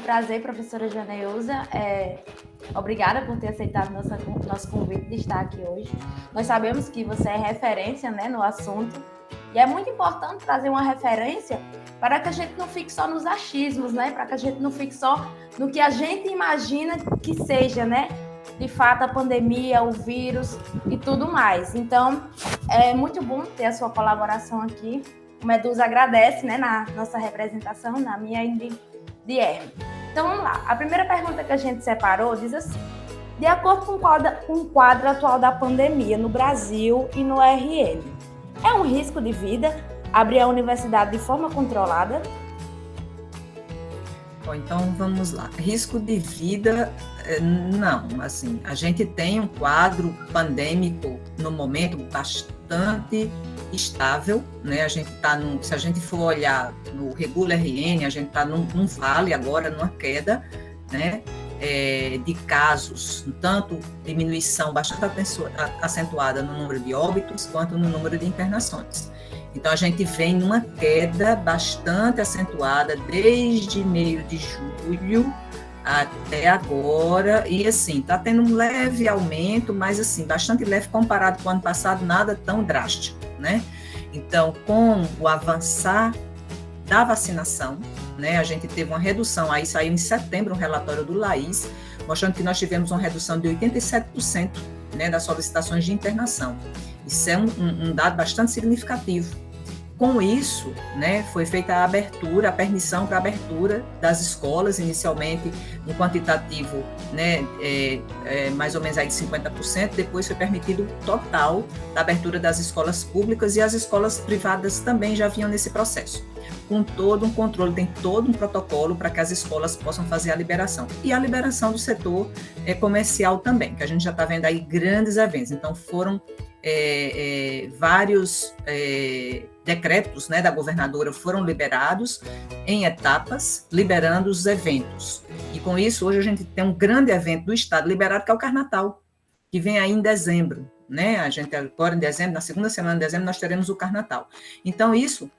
prazer, professora Janeuza. Obrigada por ter aceitado nosso convite de estar aqui hoje. Nós sabemos que você é referência, né, no assunto, e é muito importante trazer uma referência para que a gente não fique só nos achismos, né? Para que a gente não fique só no que a gente imagina que seja, né? De fato, a pandemia, o vírus e tudo mais. Então, é muito bom ter a sua colaboração aqui. O Medusa agradece, né, na nossa representação, na minha e de Herme. Então, vamos lá. A primeira pergunta que a gente separou diz assim: de acordo com o quadro atual da pandemia no Brasil e no RN, é um risco de vida abrir a universidade de forma controlada? Bom, então vamos lá. Risco de vida, não. Assim, a gente tem um quadro pandêmico no momento bastante estável, né? A gente está se a gente for olhar no Regula RN, a gente está num vale agora, numa queda, né? De casos, tanto diminuição bastante acentuada no número de óbitos, quanto no número de internações. Então, a gente vem numa queda bastante acentuada desde meio de julho até agora, e assim, está tendo um leve aumento, mas assim, bastante leve comparado com o ano passado, nada tão drástico, né? Então, com o avançar da vacinação, né, a gente teve uma redução, aí saiu em setembro um relatório do LAIS, mostrando que nós tivemos uma redução de 87%, né, das solicitações de internação. Isso é um dado bastante significativo. Com isso, né, foi feita a permissão para a abertura das escolas, inicialmente um quantitativo, né, mais ou menos aí de 50%, depois foi permitido o total da abertura das escolas públicas, e as escolas privadas também já vinham nesse processo, com todo um controle, tem todo um protocolo para que as escolas possam fazer a liberação. E a liberação do setor comercial também, que a gente já está vendo aí grandes eventos. Então, foram vários decretos, né, da governadora foram liberados em etapas, liberando os eventos. E com isso, hoje a gente tem um grande evento do Estado liberado, que é o Carnatal, que vem aí em dezembro, né? A gente agora em dezembro, na segunda semana de dezembro, nós teremos o Carnatal. Então, isso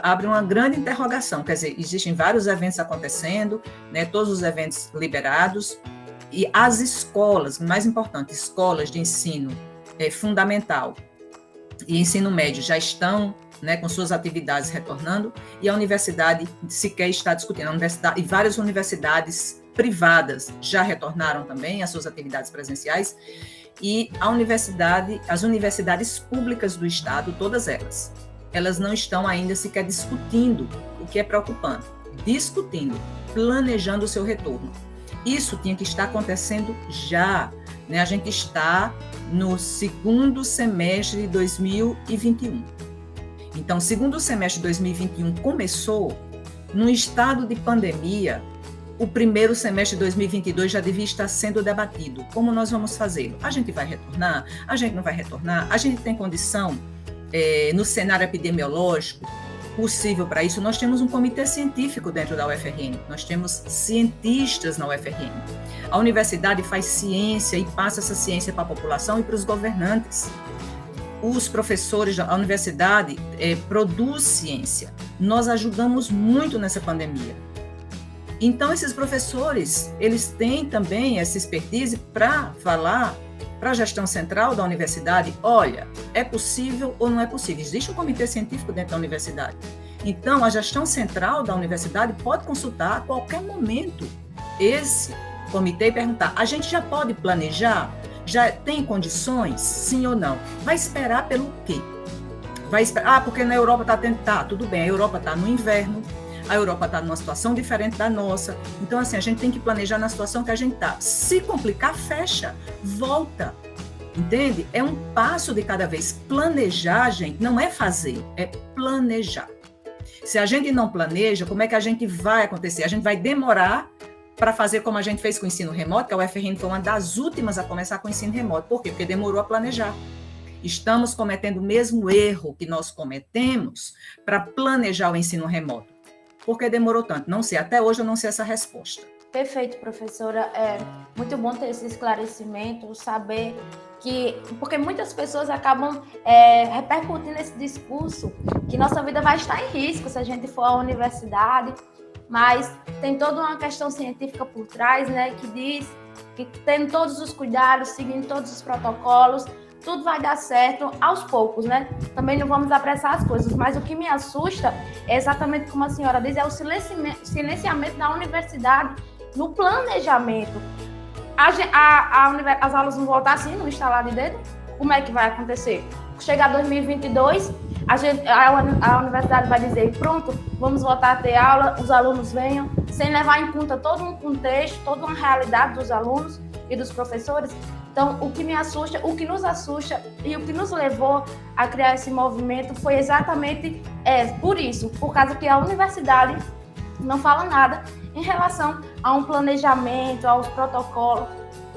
abre uma grande interrogação, quer dizer, existem vários eventos acontecendo, né, todos os eventos liberados, e as escolas, mais importante, escolas de ensino fundamental e ensino médio já estão, né, com suas atividades retornando, e a universidade sequer está discutindo. A universidade, e várias universidades privadas já retornaram também às suas atividades presenciais, e as universidades públicas do Estado, todas elas não estão ainda sequer discutindo, o que é preocupante, discutindo, planejando o seu retorno. Isso tinha que estar acontecendo já, né? A gente está no segundo semestre de 2021. Então, segundo semestre de 2021 começou num estado de pandemia. O primeiro semestre de 2022 já devia estar sendo debatido. Como nós vamos fazê-lo? A gente vai retornar? A gente não vai retornar? A gente tem condição, no cenário epidemiológico, possível para isso? Nós temos um comitê científico dentro da UFRN, nós temos cientistas na UFRN. A universidade faz ciência e passa essa ciência para a população e para os governantes. Os professores da universidade produzem ciência. Nós ajudamos muito nessa pandemia. Então, esses professores, eles têm também essa expertise para falar para a gestão central da universidade: olha, é possível ou não é possível? Existe um comitê científico dentro da universidade. Então, a gestão central da universidade pode consultar a qualquer momento esse comitê e perguntar: a gente já pode planejar? Já tem condições? Sim ou não? Vai esperar pelo quê? Vai esperar, porque na Europa está tendo... Tá, tudo bem, a Europa está no inverno, a Europa está numa situação diferente da nossa. Então, assim, a gente tem que planejar na situação que a gente está. Se complicar, fecha, volta. Entende? É um passo de cada vez. Planejar, gente, não é fazer, é planejar. Se a gente não planeja, como é que a gente vai acontecer? A gente vai demorar para fazer como a gente fez com o ensino remoto, que a UFRN foi uma das últimas a começar com o ensino remoto. Por quê? Porque demorou a planejar. Estamos cometendo o mesmo erro que nós cometemos para planejar o ensino remoto. Por que demorou tanto? Não sei, até hoje eu não sei essa resposta. Perfeito, professora. É muito bom ter esse esclarecimento, saber que... Porque muitas pessoas acabam repercutindo esse discurso que nossa vida vai estar em risco se a gente for à universidade. mas tem toda uma questão científica por trás, né, que diz que tendo todos os cuidados, seguindo todos os protocolos, tudo vai dar certo aos poucos, né? Também não vamos apressar as coisas, mas o que me assusta é exatamente como a senhora diz, é o silenciamento da universidade no planejamento. As aulas vão voltar assim, no estalar de dedo? Como é que vai acontecer? Chegar 2022, a universidade vai dizer, pronto, vamos voltar a ter aula, os alunos venham, sem levar em conta todo um contexto, toda uma realidade dos alunos e dos professores. Então, o que me assusta, o que nos assusta e o que nos levou a criar esse movimento foi exatamente por isso, por causa que a universidade não fala nada em relação a um planejamento, aos protocolos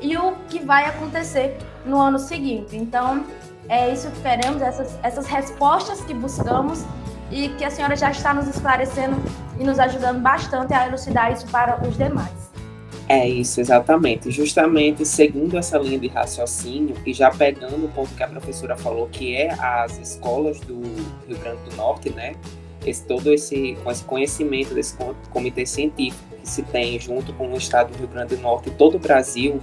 e o que vai acontecer no ano seguinte. Então, é isso que queremos, essas respostas que buscamos e que a senhora já está nos esclarecendo e nos ajudando bastante a elucidar isso para os demais. É isso, exatamente. Justamente seguindo essa linha de raciocínio e já pegando o ponto que a professora falou, que é as escolas do Rio Grande do Norte, né? Com esse conhecimento desse comitê científico que se tem junto com o estado do Rio Grande do Norte e todo o Brasil,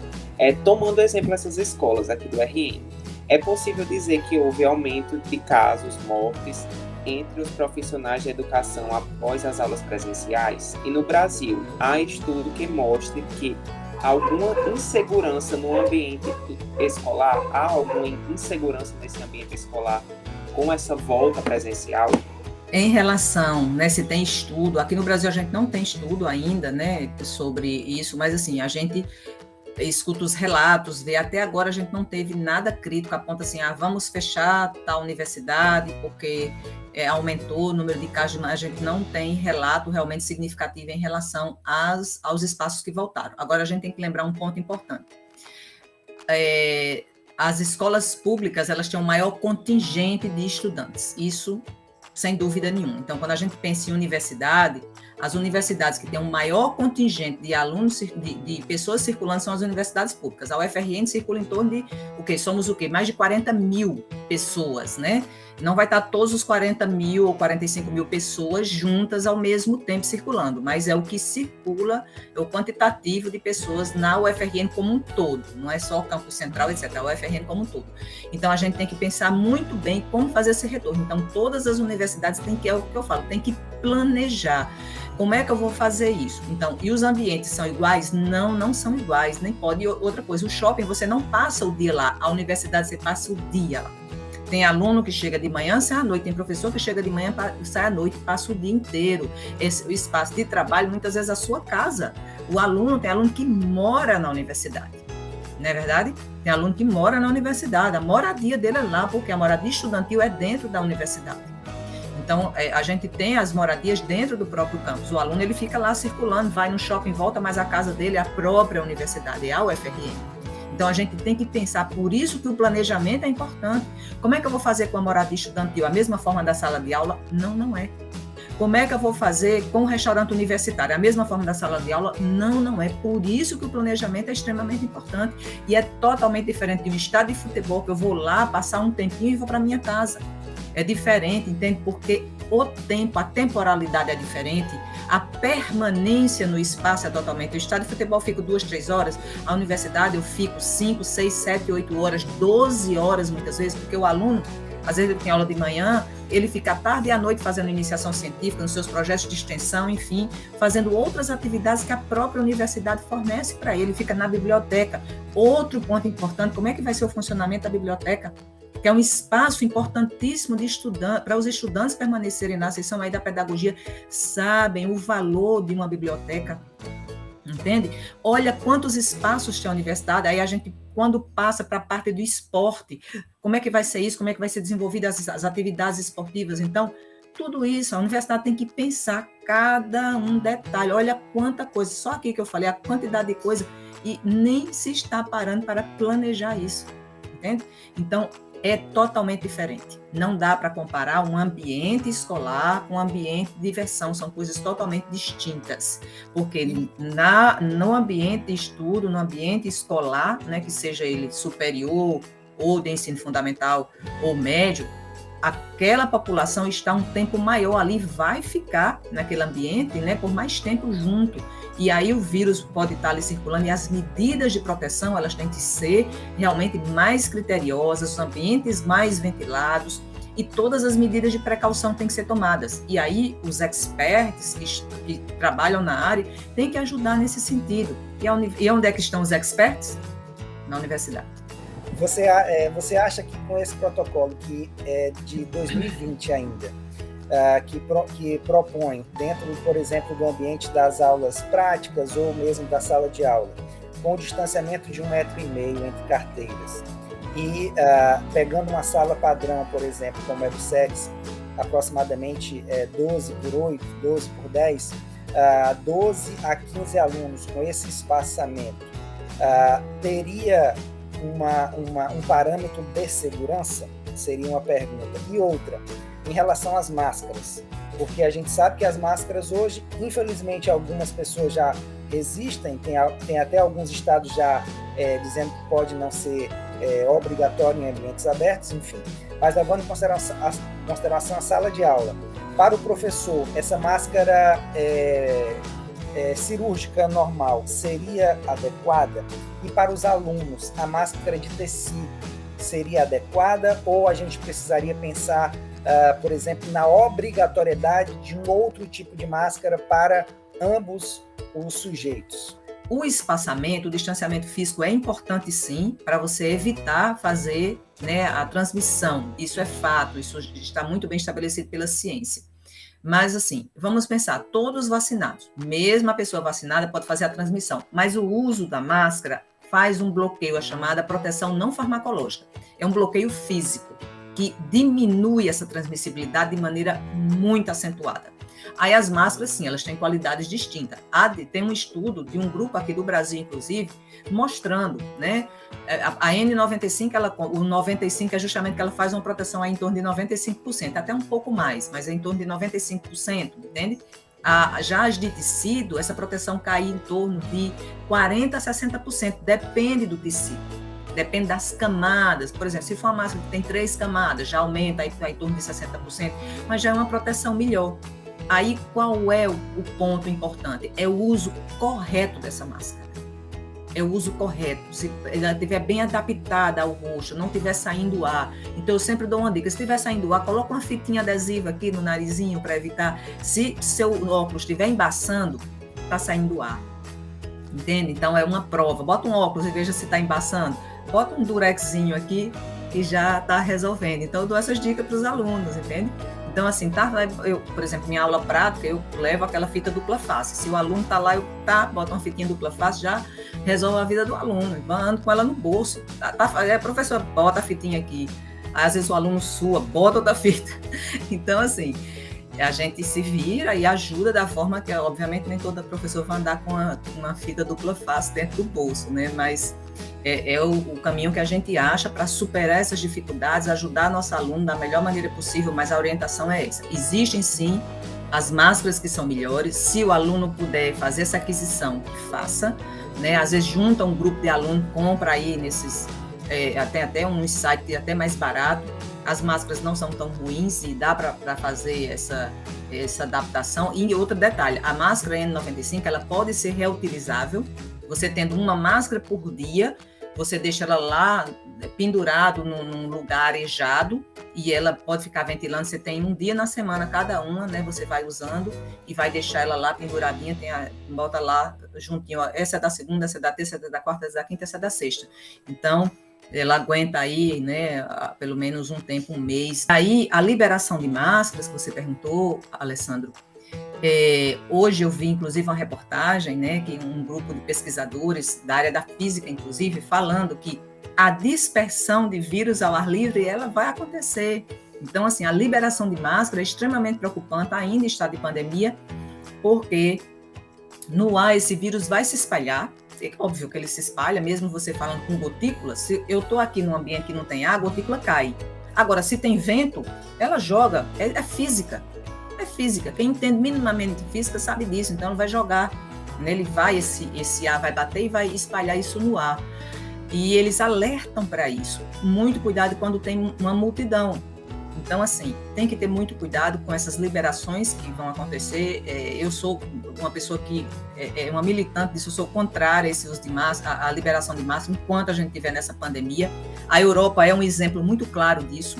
tomando exemplo essas escolas aqui do RN. É possível dizer que houve aumento de casos, mortes, entre os profissionais de educação após as aulas presenciais? E no Brasil, há estudo que mostre que alguma insegurança no ambiente escolar, há alguma insegurança nesse ambiente escolar com essa volta presencial? Em relação, né, se tem estudo, aqui no Brasil a gente não tem estudo ainda, né, sobre isso, mas assim, a gente escuta os relatos, vê, até agora a gente não teve nada crítico, aponta assim, vamos fechar tal universidade, porque aumentou o número de casos, mas a gente não tem relato realmente significativo em relação aos espaços que voltaram. Agora a gente tem que lembrar um ponto importante. As escolas públicas, elas têm um maior contingente de estudantes, isso sem dúvida nenhuma. Então, quando a gente pensa em universidade, as universidades que têm um maior contingente de alunos, de pessoas circulando, são as universidades públicas. A UFRN circula em torno de, somos mais de 40 mil pessoas, né? Não vai estar todos os 40 mil ou 45 mil pessoas juntas ao mesmo tempo circulando, mas é o que circula, é o quantitativo de pessoas na UFRN como um todo, não é só o campus central, etc., a UFRN como um todo. Então, a gente tem que pensar muito bem como fazer esse retorno. Então, todas as universidades têm que, é o que eu falo, tem que planejar. Como é que eu vou fazer isso? Então, e os ambientes são iguais? Não, não são iguais, nem pode. E outra coisa, o shopping, você não passa o dia lá, a universidade você passa o dia lá. Tem aluno que chega de manhã, sai à noite, tem professor que chega de manhã, sai à noite, passa o dia inteiro. O espaço de trabalho, muitas vezes, a sua casa. Tem aluno que mora na universidade, não é verdade? Tem aluno que mora na universidade, a moradia dele é lá, porque a moradia estudantil é dentro da universidade. Então, a gente tem as moradias dentro do próprio campus. O aluno, ele fica lá circulando, vai no shopping, volta, mas a casa dele é a própria universidade, é a UFRN. Então, a gente tem que pensar, por isso que o planejamento é importante. Como é que eu vou fazer com a moradia estudantil? A mesma forma da sala de aula? Não, não é. Como é que eu vou fazer com o restaurante universitário? A mesma forma da sala de aula? Não, não é. Por isso que o planejamento é extremamente importante e é totalmente diferente de um estádio de futebol, que eu vou lá passar um tempinho e vou para minha casa. É diferente, entende? Porque o tempo, a temporalidade é diferente, a permanência no espaço é totalmente. O estádio de futebol fica 2, 3 horas, a universidade eu fico 5, 6, 7, 8 horas, 12 horas muitas vezes, porque o aluno, às vezes ele tem aula de manhã, ele fica à tarde e à noite fazendo iniciação científica, nos seus projetos de extensão, enfim, fazendo outras atividades que a própria universidade fornece para ele, fica na biblioteca. Outro ponto importante, como é que vai ser o funcionamento da biblioteca? Que é um espaço importantíssimo para os estudantes permanecerem na seção aí da pedagogia, sabem o valor de uma biblioteca, entende? Olha quantos espaços tem a universidade, aí a gente, quando passa para a parte do esporte, como é que vai ser isso, como é que vai ser desenvolvidas as atividades esportivas, então, tudo isso, a universidade tem que pensar cada um detalhe, olha quanta coisa, só aqui que eu falei, a quantidade de coisa, e nem se está parando para planejar isso, entende? Então, é totalmente diferente. Não dá para comparar um ambiente escolar com um ambiente de diversão, são coisas totalmente distintas. Porque no ambiente de estudo, no ambiente escolar, né, que seja ele superior ou de ensino fundamental ou médio, aquela população está um tempo maior ali, vai ficar naquele ambiente, né, por mais tempo junto. E aí o vírus pode estar ali circulando, e as medidas de proteção, elas têm que ser realmente mais criteriosas, os ambientes mais ventilados, e todas as medidas de precaução têm que ser tomadas. E aí os experts que trabalham na área têm que ajudar nesse sentido. E onde é que estão os experts? Na universidade. Você acha que com esse protocolo, que é de 2020 ainda, que propõe, dentro, por exemplo, do ambiente das aulas práticas ou mesmo da sala de aula, com o distanciamento de 1,5 metro entre carteiras, e pegando uma sala padrão, por exemplo, como é do SEDES, aproximadamente 12 por 8, 12 por 10, 12 a 15 alunos com esse espaçamento, teria um parâmetro de segurança? Seria uma pergunta. E outra, em relação às máscaras, porque a gente sabe que as máscaras hoje, infelizmente, algumas pessoas já resistem, tem até alguns estados já dizendo que pode não ser obrigatório em ambientes abertos, enfim. Mas levando em consideração a sala de aula, para o professor, essa máscara cirúrgica normal seria adequada? E para os alunos, a máscara de tecido seria adequada, ou a gente precisaria pensar, por exemplo, na obrigatoriedade de um outro tipo de máscara para ambos os sujeitos? O espaçamento, o distanciamento físico é importante sim, para você evitar fazer, né, a transmissão. Isso é fato, isso está muito bem estabelecido pela ciência. Mas assim, vamos pensar, todos vacinados, mesmo a pessoa vacinada pode fazer a transmissão, mas o uso da máscara faz um bloqueio, a chamada proteção não farmacológica. É um bloqueio físico, que diminui essa transmissibilidade de maneira muito acentuada. Aí as máscaras, sim, elas têm qualidades distintas. Tem um estudo de um grupo aqui do Brasil, inclusive, mostrando, né, a N95, o 95 é justamente que ela faz uma proteção aí em torno de 95%, até um pouco mais, mas é em torno de 95%, entende? Já as de tecido, essa proteção cai em torno de 40% a 60%, depende do tecido, depende das camadas. Por exemplo, se for uma máscara que tem 3 camadas, já aumenta aí em torno de 60%, mas já é uma proteção melhor. Aí, qual é o ponto importante? É o uso correto dessa máscara. É o uso correto. Se ela estiver bem adaptada ao rosto, não estiver saindo ar. Então, eu sempre dou uma dica. Se estiver saindo ar, coloca uma fitinha adesiva aqui no narizinho para evitar. Se seu óculos estiver embaçando, está saindo ar. Entende? Então, é uma prova. Bota um óculos e veja se está embaçando. Bota um durexzinho aqui que já está resolvendo. Então, eu dou essas dicas para os alunos, entende? Então, assim, por exemplo, minha aula prática, eu levo aquela fita dupla face. Se o aluno está lá, bota uma fitinha dupla face, já resolve a vida do aluno. Ando com ela no bolso. Professor, bota a fitinha aqui. Às vezes o aluno sua, bota outra fita. Então, assim, a gente se vira e ajuda da forma que, obviamente, nem toda professora vai andar com uma fita dupla face dentro do bolso, né? Mas é o caminho que a gente acha para superar essas dificuldades, ajudar nosso aluno da melhor maneira possível, mas a orientação é essa. Existem, sim, as máscaras que são melhores. Se o aluno puder fazer essa aquisição, que faça, né? Às vezes junta um grupo de alunos, compra aí nesses... até um site até mais barato. As máscaras não são tão ruins e dá para fazer essa adaptação. E outro detalhe, a máscara N95, ela pode ser reutilizável. Você tendo uma máscara por dia, você deixa ela lá pendurado num lugar arejado e ela pode ficar ventilando. Você tem um dia na semana cada uma, né? Você vai usando e vai deixar ela lá penduradinha, bota lá juntinho. Ó, essa é da segunda, essa é da terça, essa é da quarta, essa é da quinta, essa é da sexta. Então, ela aguenta aí, né, pelo menos um tempo, um mês. Aí, a liberação de máscaras, que você perguntou, Alessandro, hoje eu vi, inclusive, uma reportagem, né, que um grupo de pesquisadores da área da física, inclusive, falando que a dispersão de vírus ao ar livre, ela vai acontecer. Então, assim, a liberação de máscara é extremamente preocupante, ainda em estado de pandemia, porque no ar esse vírus vai se espalhar. É óbvio que ele se espalha, mesmo você falando com gotícula. Se eu estou aqui num ambiente que não tem ar, a gotícula cai. Agora, se tem vento, ela joga, é física. É física. Quem entende minimamente de física sabe disso. Então, ele vai jogar, né? Esse ar vai bater e vai espalhar isso no ar. E eles alertam para isso. Muito cuidado quando tem uma multidão. Então, assim, tem que ter muito cuidado com essas liberações que vão acontecer. Eu sou uma pessoa que é uma militante disso, eu sou contrária a esse uso de máscara, a liberação de máscara, enquanto a gente estiver nessa pandemia. A Europa é um exemplo muito claro disso,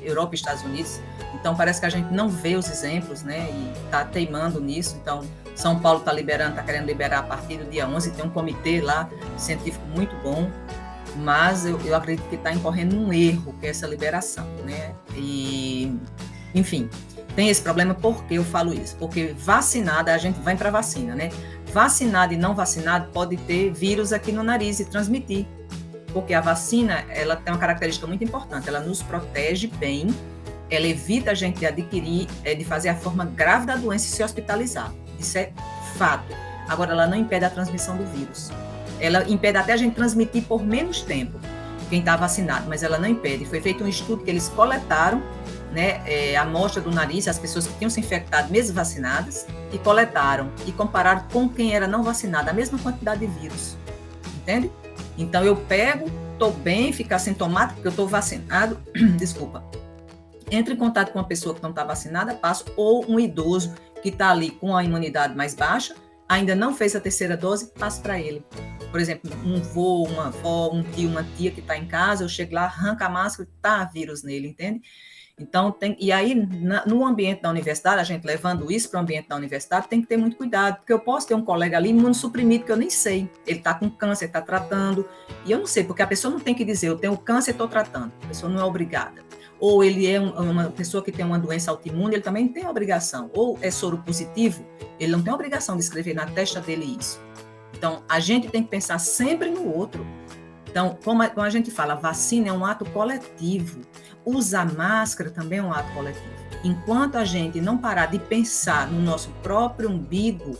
Europa e Estados Unidos. Então, parece que a gente não vê os exemplos, né, e está teimando nisso. Então, São Paulo está querendo liberar a partir do dia 11, tem um comitê lá, científico muito bom, mas eu acredito que está incorrendo um erro, que é essa liberação, né? E, enfim, tem esse problema. Por que eu falo isso? Porque vacinada, a gente vai para a vacina, né? Vacinado e não vacinado pode ter vírus aqui no nariz e transmitir, porque a vacina, ela tem uma característica muito importante, ela nos protege bem, ela evita a gente de adquirir, de fazer a forma grave da doença e se hospitalizar. Isso é fato. Agora, ela não impede a transmissão do vírus. Ela impede até a gente transmitir por menos tempo, quem está vacinado, mas ela não impede. Foi feito um estudo que eles coletaram, né, a amostra do nariz, as pessoas que tinham se infectado mesmo vacinadas, e coletaram e compararam com quem era não vacinado, a mesma quantidade de vírus. Entende? Então, eu pego, estou bem, fico assintomático, porque eu estou vacinado, desculpa. Entro em contato com uma pessoa que não está vacinada, passo, ou um idoso que está ali com a imunidade mais baixa, ainda não fez a terceira dose, passo para ele. Por exemplo, um vô, uma avó, um tio, uma tia que está em casa, eu chego lá, arranco a máscara, tá vírus nele, entende? Então, e aí, no ambiente da universidade, a gente levando isso para o ambiente da universidade, tem que ter muito cuidado, porque eu posso ter um colega ali imunossuprimido que eu nem sei, ele está com câncer, está tratando, e eu não sei, porque a pessoa não tem que dizer, eu tenho câncer e estou tratando, a pessoa não é obrigada. Ou ele é uma pessoa que tem uma doença autoimune, ele também tem a obrigação. Ou é soro positivo, ele não tem a obrigação de escrever na testa dele isso. Então, a gente tem que pensar sempre no outro. Então, como a gente fala, vacina é um ato coletivo. Usar máscara também é um ato coletivo. Enquanto a gente não parar de pensar no nosso próprio umbigo,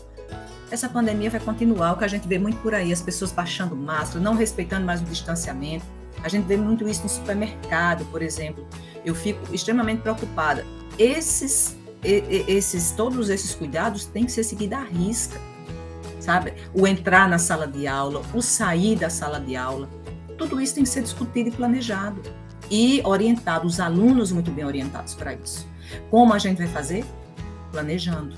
essa pandemia vai continuar. O que a gente vê muito por aí, as pessoas baixando máscara, não respeitando mais o distanciamento. A gente vê muito isso no supermercado, por exemplo. Eu fico extremamente preocupada. Todos esses cuidados têm que ser seguidos à risca, sabe? O entrar na sala de aula, o sair da sala de aula, tudo isso tem que ser discutido e planejado. E orientado, os alunos muito bem orientados para isso. Como a gente vai fazer? Planejando.